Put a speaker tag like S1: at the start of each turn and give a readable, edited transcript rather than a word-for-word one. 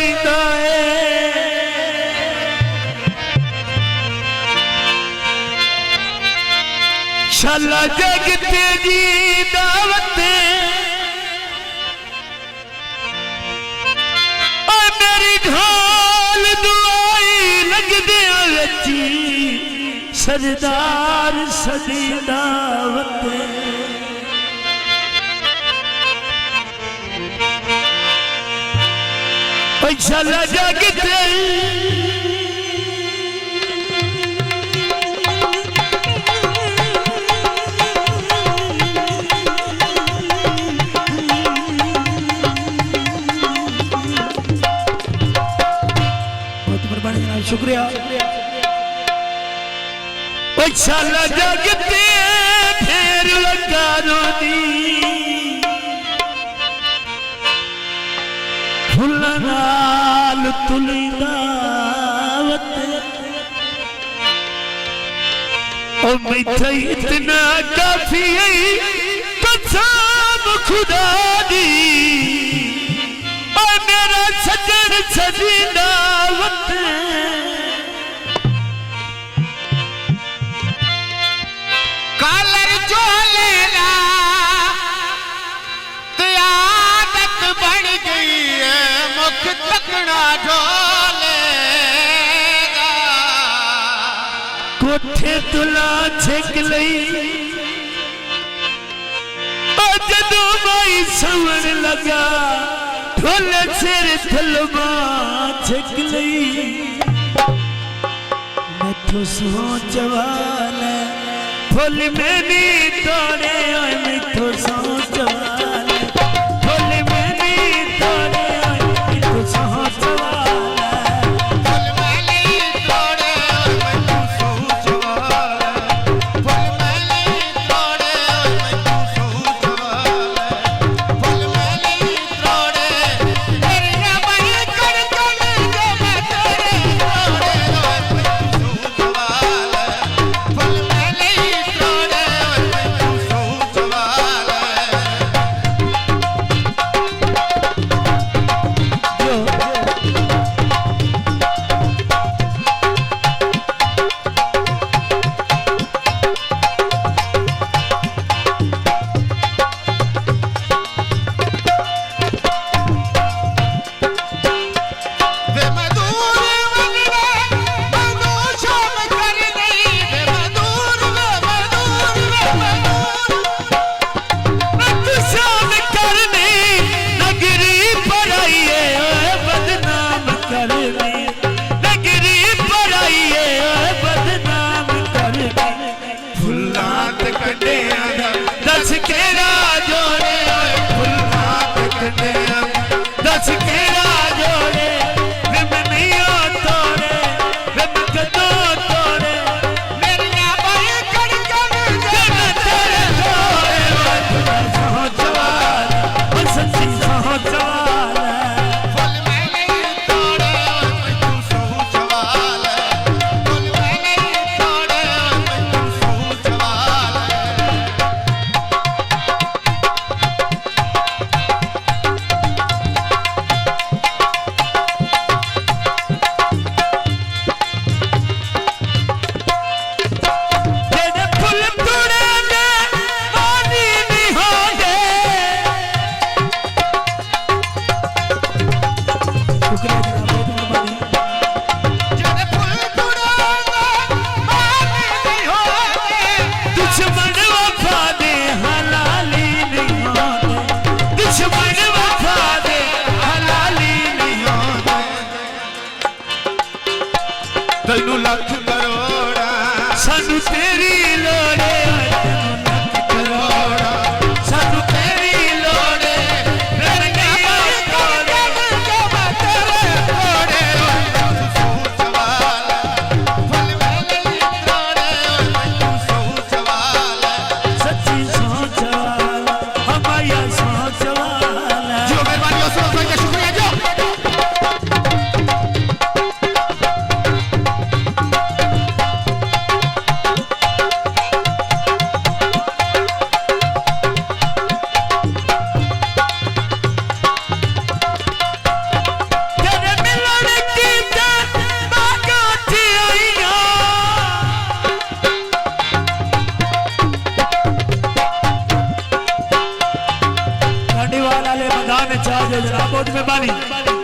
S1: रोईंदा है शाला जग तेरी दावत मेरी ढोल दुआई लग दे रची सरदार सदी दावत शाला जग तेरी शुक्रिया शाला जगते फेर लगा रोनी फुल नाल तुली दावत ओ मैथे इतना काफी कसम खुदा दी ओ मेरा सजन सदी दावत कोठे तुला छेक लई जदों माई सवण लगा ढोल सिर थलवा छेक लई मैथों सोच वाला फुल में नी तोड़े मैथों सोच वाला फुल में नी तोड़े मैथों सोच वाला
S2: तैनू लख करोड़ा
S1: सानू तेरी लोड़े सानू तेरी लोड़े सच्ची सोच वाला हमाया सोच वाला
S2: जो मेहरबानी हो सुनो भाई शुक्रिया जो
S1: बारी